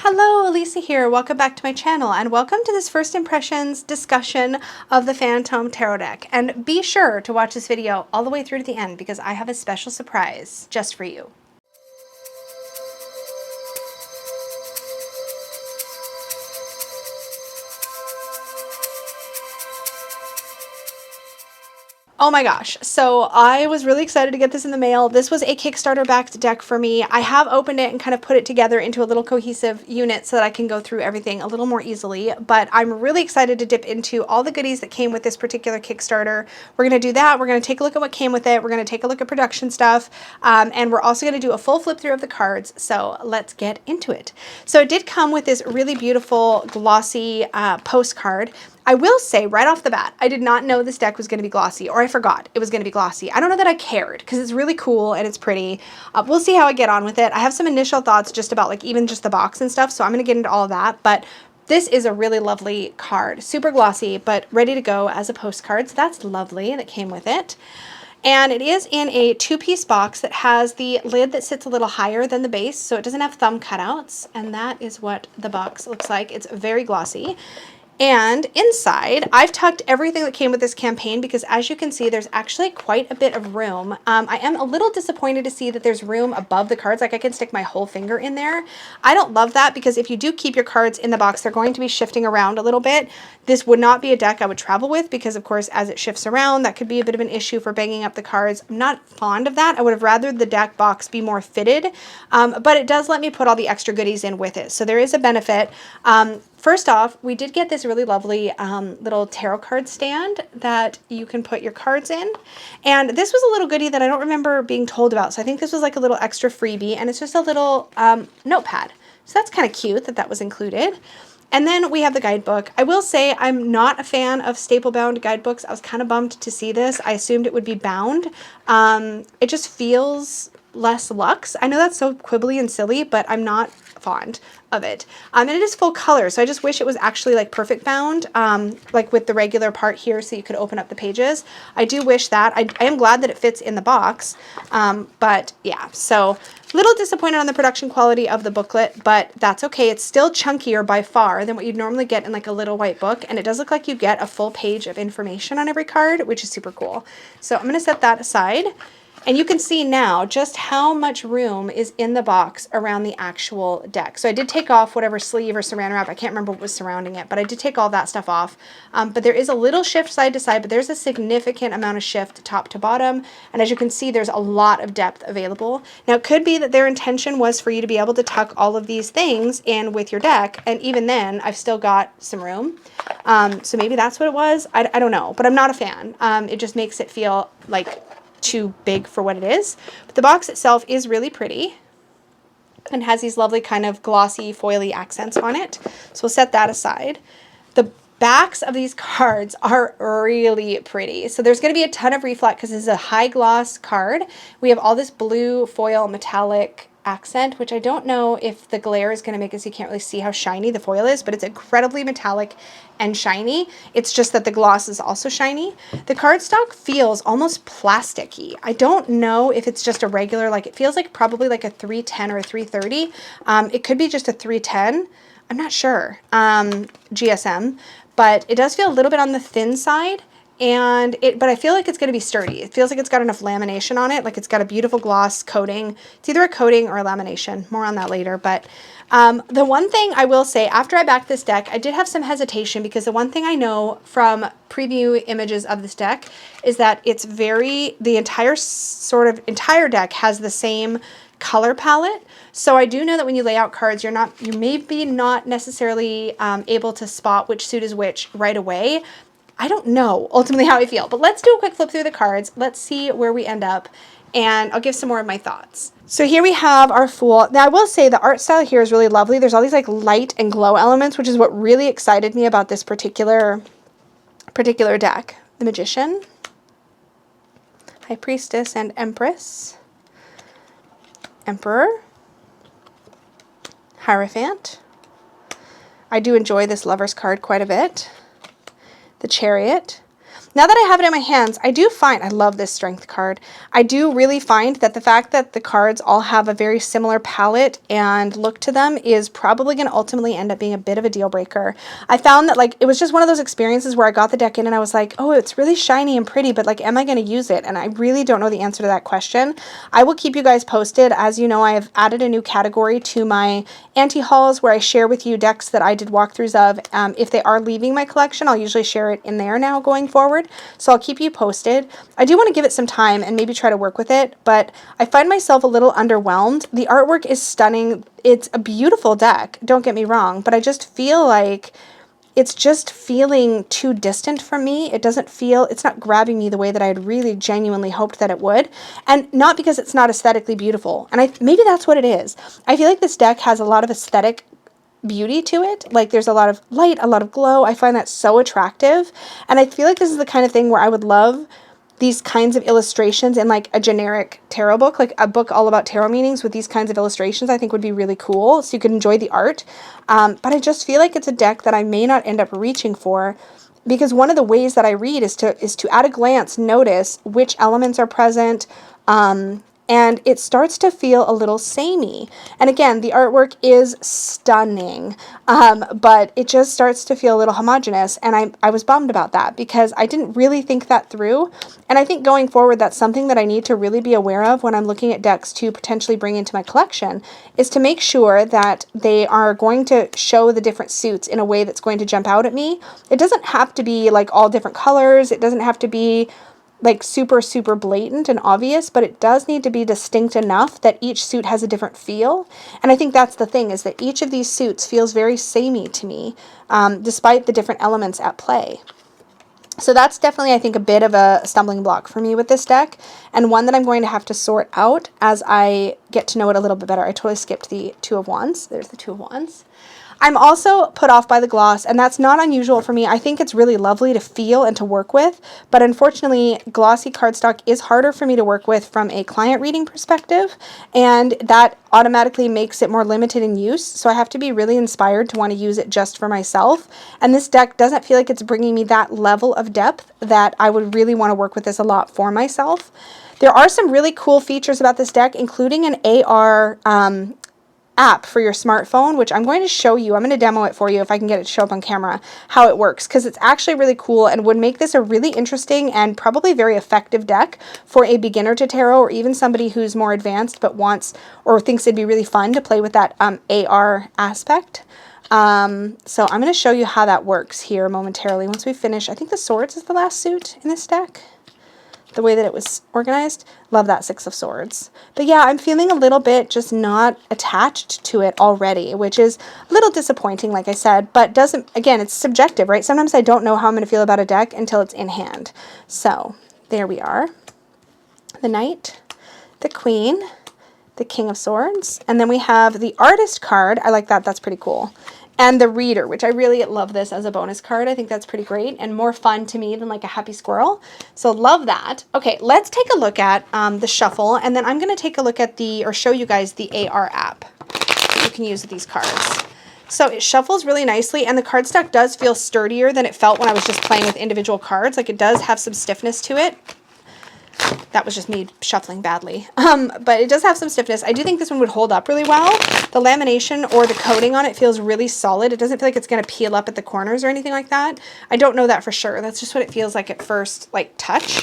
Hello, Elisa here. Welcome back to my channel and welcome to this first impressions discussion of the Fantome Tarot deck. And be sure to watch this video all the way through to the end because I have a special surprise just for you. Oh my gosh, so I was really excited to get this in the mail. This was a Kickstarter backed deck for me. I have opened it and kind of put it together into a little cohesive unit so that I can go through everything a little more easily, but I'm really excited to dip into all the goodies that came with this particular Kickstarter. We're going to do that. We're going to take a look at what came with it. We're going to take a look at production stuff, and we're also going to do a full flip through of the cards, so let's get into it. So it did come with this really beautiful glossy postcard. I will say right off the bat, I did not know this deck was going to be glossy, or I forgot it was going to be glossy. I don't know that I cared because it's really cool and it's pretty. We'll see how I get on with it. I have some initial thoughts just about like even just the box and stuff, so I'm going to get into all of that, but this is a really lovely card. Super glossy, but ready to go as a postcard, so that's lovely that came with it. And it is in a two-piece box that has the lid that sits a little higher than the base, so it doesn't have thumb cutouts, and that is what the box looks like. It's very glossy. And inside, I've tucked everything that came with this campaign because as you can see, there's actually quite a bit of room. I am a little disappointed to see that there's room above the cards, like I can stick my whole finger in there. I don't love that because if you do keep your cards in the box, they're going to be shifting around a little bit. This would not be a deck I would travel with because of course, as it shifts around, that could be a bit of an issue for banging up the cards. I'm not fond of that. I would have rather the deck box be more fitted, but it does let me put all the extra goodies in with it. So there is a benefit. First off, we did get this really lovely little tarot card stand that you can put your cards in. And this was a little goodie that I don't remember being told about. So I think this was like a little extra freebie, and it's just a little notepad. So that's kind of cute that that was included. And then we have the guidebook. I will say I'm not a fan of staple bound guidebooks. I was kind of bummed to see this. I assumed it would be bound. It just feels less luxe. I know that's so quibbly and silly, but I'm not fond of it. And it is full color, so I just wish it was actually like perfect bound, like with the regular part here so you could open up the pages. I do wish that. I am glad that it fits in the box, but yeah, so a little disappointed on the production quality of the booklet, but that's okay. It's still chunkier by far than what you'd normally get in like a little white book, and it does look like you get a full page of information on every card, which is super cool. So I'm going to set that aside. And you can see now just how much room is in the box around the actual deck. So I did take off whatever sleeve or saran wrap, I can't remember what was surrounding it, but I did take all that stuff off. But there is a little shift side to side, but there's a significant amount of shift top to bottom. And as you can see, there's a lot of depth available. Now it could be that their intention was for you to be able to tuck all of these things in with your deck. And even then, I've still got some room. So maybe that's what it was. I don't know, but I'm not a fan. It just makes it feel like too big for what it is. But the box itself is really pretty and has these lovely kind of glossy foily accents on it. So we'll set that aside. The backs of these cards are really pretty. So there's going to be a ton of reflect because this is a high gloss card. We have all this blue foil metallic accent, which I don't know if the glare is going to make it so you can't really see how shiny the foil is, but it's incredibly metallic and shiny. It's just that the gloss is also shiny. The cardstock feels almost plasticky. I don't know if it's just a regular, like it feels like probably like a 310 or a 330. It could be just a 310. I'm not sure, GSM, but it does feel a little bit on the thin side. But I feel like it's going to be sturdy. It feels like it's got enough lamination on it. Like it's got a beautiful gloss coating. It's either a coating or a lamination. More on that later. But the one thing I will say, after I backed this deck, I did have some hesitation because the one thing I know from preview images of this deck is that it's the entire deck has the same color palette. So I do know that when you lay out cards, you may be not necessarily able to spot which suit is which right away. I don't know ultimately how I feel, but let's do a quick flip through the cards. Let's see where we end up, and I'll give some more of my thoughts. So here we have our Fool. Now I will say the art style here is really lovely. There's all these like light and glow elements, which is what really excited me about this particular deck. The Magician, High Priestess and Empress, Emperor, Hierophant. I do enjoy this Lover's card quite a bit. The Chariot. Now that I have it in my hands, I do find, I love this strength card. I do really find that the fact that the cards all have a very similar palette and look to them is probably going to ultimately end up being a bit of a deal breaker. I found that like, it was just one of those experiences where I got the deck in and I was like, oh, it's really shiny and pretty, but like, am I going to use it? And I really don't know the answer to that question. I will keep you guys posted. As you know, I have added a new category to my anti-hauls where I share with you decks that I did walkthroughs of. If they are leaving my collection, I'll usually share it in there now going forward. So I'll keep you posted. I do want to give it some time and maybe try to work with it, but I find myself a little underwhelmed. The artwork is stunning. It's a beautiful deck, don't get me wrong, but I just feel like it's just feeling too distant from me. It doesn't feel, it's not grabbing me the way that I had really genuinely hoped that it would. And not because it's not aesthetically beautiful. And maybe that's what it is. I feel like this deck has a lot of aesthetic beauty to it. Like there's a lot of light, a lot of glow. I find that so attractive. And I feel like this is the kind of thing where I would love these kinds of illustrations in like a generic tarot book, like a book all about tarot meanings with these kinds of illustrations. I think would be really cool, so you can enjoy the art. But I just feel like it's a deck that I may not end up reaching for, because one of the ways that I read is to at a glance notice which elements are present, and it starts to feel a little samey. And again, the artwork is stunning, but it just starts to feel a little homogenous. And I was bummed about that because I didn't really think that through. And I think going forward, that's something that I need to really be aware of when I'm looking at decks to potentially bring into my collection, is to make sure that they are going to show the different suits in a way that's going to jump out at me. It doesn't have to be like all different colors. It doesn't have to be like super, super blatant and obvious, but it does need to be distinct enough that each suit has a different feel. And I think that's the thing, is that each of these suits feels very samey to me, despite the different elements at play. So that's definitely, I think, a bit of a stumbling block for me with this deck, and one that I'm going to have to sort out as I get to know it a little bit better. I totally skipped the Two of Wands. There's the Two of Wands. I'm also put off by the gloss, and that's not unusual for me. I think it's really lovely to feel and to work with, but unfortunately, glossy cardstock is harder for me to work with from a client reading perspective, and that automatically makes it more limited in use, so I have to be really inspired to want to use it just for myself, and this deck doesn't feel like it's bringing me that level of depth that I would really want to work with this a lot for myself. There are some really cool features about this deck, including an AR app for your smartphone, which I'm going to show you. I'm going to demo it for you if I can get it to show up on camera, how it works, because it's actually really cool and would make this a really interesting and probably very effective deck for a beginner to tarot, or even somebody who's more advanced but wants or thinks it'd be really fun to play with that AR aspect. So I'm going to show you how that works here momentarily once we finish. I think the Swords is the last suit in this deck, the way that it was organized. Love that Six of Swords. But yeah, I'm feeling a little bit just not attached to it already, which is a little disappointing, like I said, but doesn't, again, it's subjective, right? Sometimes I don't know how I'm going to feel about a deck until it's in hand. So there we are. The Knight, the Queen, the King of Swords, and then we have the Artist card. I like that. That's pretty cool. And the Reader, which I really love this as a bonus card. I think that's pretty great and more fun to me than like a happy squirrel. So love that. Okay, let's take a look at the shuffle, and then I'm going to take a look at or show you guys the AR app that you can use with these cards. So it shuffles really nicely, and the cardstock does feel sturdier than it felt when I was just playing with individual cards. Like it does have some stiffness to it. That was just me shuffling badly. But it does have some stiffness. I do think this one would hold up really well. The lamination or the coating on it feels really solid. It doesn't feel like it's going to peel up at the corners or anything like that. I don't know that for sure. That's just what it feels like at first, like touch.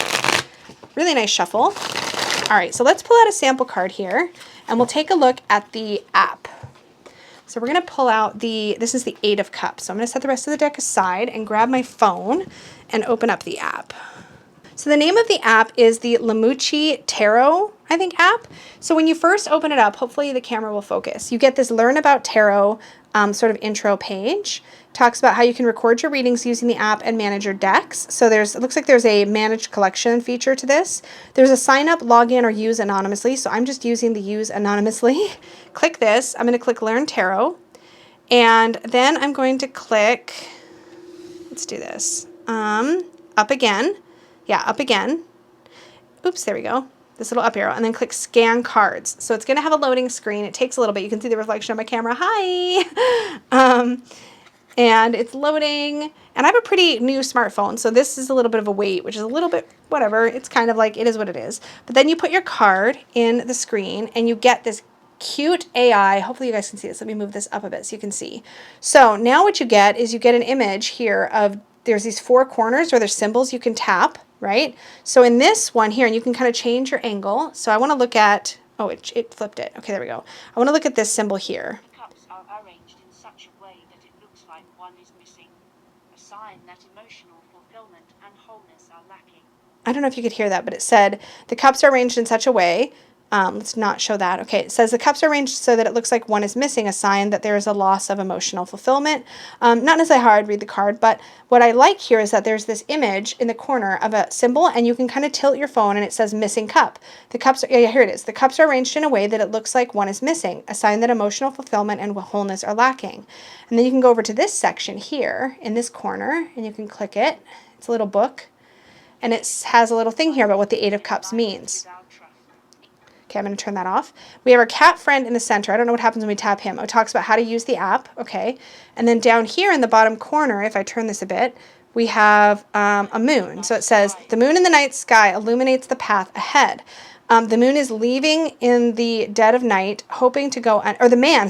Really nice shuffle. All right, so let's pull out a sample card here, and we'll take a look at the app. So we're going to pull out this is the Eight of Cups. So I'm going to set the rest of the deck aside and grab my phone and open up the app. So the name of the app is the Lamucci Tarot, I think, app. So when you first open it up, hopefully the camera will focus. You get this Learn About Tarot sort of intro page. Talks about how you can record your readings using the app and manage your decks. So it looks like there's a managed collection feature to this. There's a sign up, log in, or use anonymously. So I'm just using the use anonymously. Click this. I'm going to click Learn Tarot. And then I'm going to click, let's do this, up again. Yeah, up again. Oops, there we go. This little up arrow, and then click Scan Cards. So it's going to have a loading screen. It takes a little bit. You can see the reflection of my camera. Hi! and it's loading. And I have a pretty new smartphone, so this is a little bit of a wait, which is a little bit whatever. It's kind of like, it is what it is. But then you put your card in the screen and you get this cute AI. Hopefully you guys can see this. Let me move this up a bit so you can see. So now what you get is you get an image here of, there's these four corners where there's symbols you can tap, right? So in this one here, and you can kind of change your angle. So I want to look at, oh, it flipped it. Okay, there we go. I want to look at this symbol here. The cups are arranged in such a way that it looks like one is missing, a sign that emotional fulfillment and wholeness are lacking. I don't know if you could hear that, but it said the cups are arranged in such a way. Let's not show that. Okay, it says the cups are arranged so that it looks like one is missing, a sign that there is a loss of emotional fulfillment. Not necessarily how I'd read the card, but what I like here is that there's this image in the corner of a symbol, and you can kind of tilt your phone, and it says missing cup. The cups are, yeah, here it is. The cups are arranged in a way that it looks like one is missing, a sign that emotional fulfillment and wholeness are lacking. And then you can go over to this section here in this corner, and you can click it. It's a little book, and it has a little thing here about what the Eight of Cups means. Okay, I'm going to turn that off. We have our cat friend in the center. I don't know what happens when we tap him. It talks about how to use the app. Okay. And then down here in the bottom corner, if I turn this a bit, we have a moon. So it says, the moon in the night sky illuminates the path ahead. The moon is leaving in the dead of night, hoping to go, the man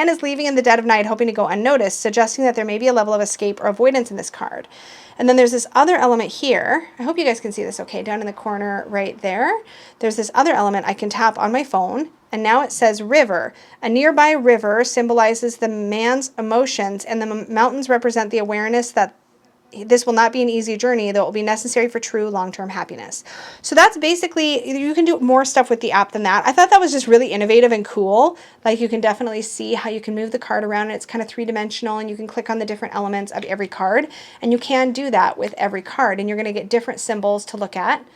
is leaving in the dead of night, hoping to go unnoticed, suggesting that there may be a level of escape or avoidance in this card. And then there's this other element here. I hope you guys can see this okay, down in the corner right there. There's this other element I can tap on my phone, and now it says river. A nearby river symbolizes the man's emotions, and the mountains represent the awareness that this will not be an easy journey, though it will be necessary for true long-term happiness. So that's basically, you can do more stuff with the app than that. I thought that was just really innovative and cool. Like, you can definitely see how you can move the card around, and it's kind of three-dimensional, and you can click on the different elements of every card, and you can do that with every card, and you're going to get different symbols to look at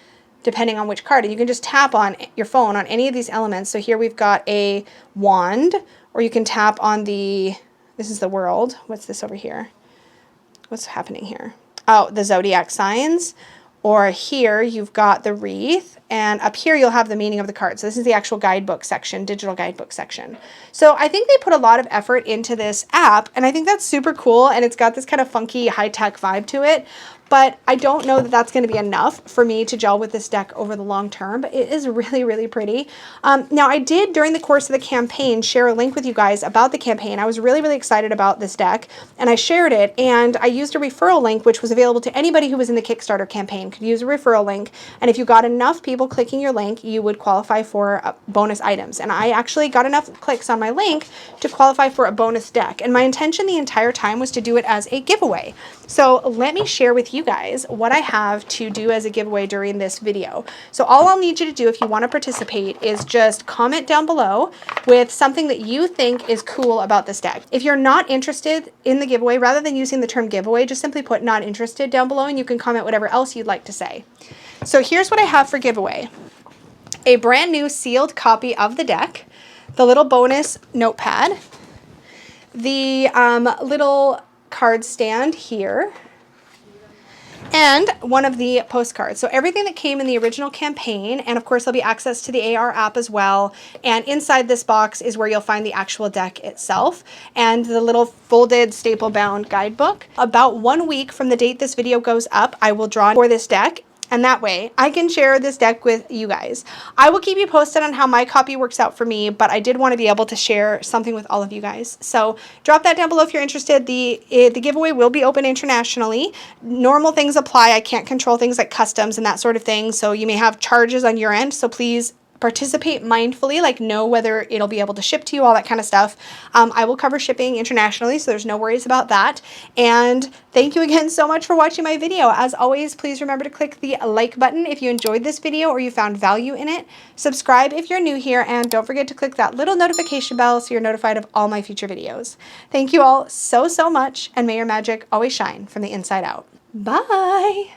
depending on which card. And you can just tap on your phone on any of these elements. So here we've got a wand, or you can tap on the, this is the world. What's this over here? What's happening here? Oh, the zodiac signs. Or here you've got the wreath, and up here you'll have the meaning of the card. So this is the actual guidebook section, digital guidebook section. So I think they put a lot of effort into this app, and I think that's super cool, and it's got this kind of funky high-tech vibe to it. But I don't know that that's going to be enough for me to gel with this deck over the long term, but it is really, really pretty. Now, I did, during the course of the campaign, share a link with you guys about the campaign. I was really, really excited about this deck, and I shared it, and I used a referral link, which was available to anybody who was in the Kickstarter campaign, could use a referral link, and if you got enough people clicking your link, you would qualify for bonus items. And I actually got enough clicks on my link to qualify for a bonus deck, and my intention the entire time was to do it as a giveaway. So let me share with you guys what I have to do as a giveaway during this video. So all I'll need you to do if you want to participate is just comment down below with something that you think is cool about this deck. If you're not interested in the giveaway, rather than using the term giveaway, just simply put not interested down below, and you can comment whatever else you'd like to say. So here's what I have for giveaway. A brand new sealed copy of the deck, the little bonus notepad, the little card stand here, and one of the postcards. So everything that came in the original campaign, and of course there'll be access to the AR app as well, and inside this box is where you'll find the actual deck itself and the little folded staple bound guidebook. About 1 week from the date this video goes up, I will draw for this deck, and that way I can share this deck with you guys. I will keep you posted on how my copy works out for me, but I did want to be able to share something with all of you guys. So drop that down below if you're interested. The giveaway will be open internationally. Normal things apply. I can't control things like customs and that sort of thing, so you may have charges on your end, so please participate mindfully, like know whether it'll be able to ship to you, all that kind of stuff. I will cover shipping internationally, so there's no worries about that. And thank you again so much for watching my video. As always, please remember to click the like button if you enjoyed this video or you found value in it. Subscribe if you're new here, and don't forget to click that little notification bell so you're notified of all my future videos. Thank you all so, so much, and may your magic always shine from the inside out. Bye!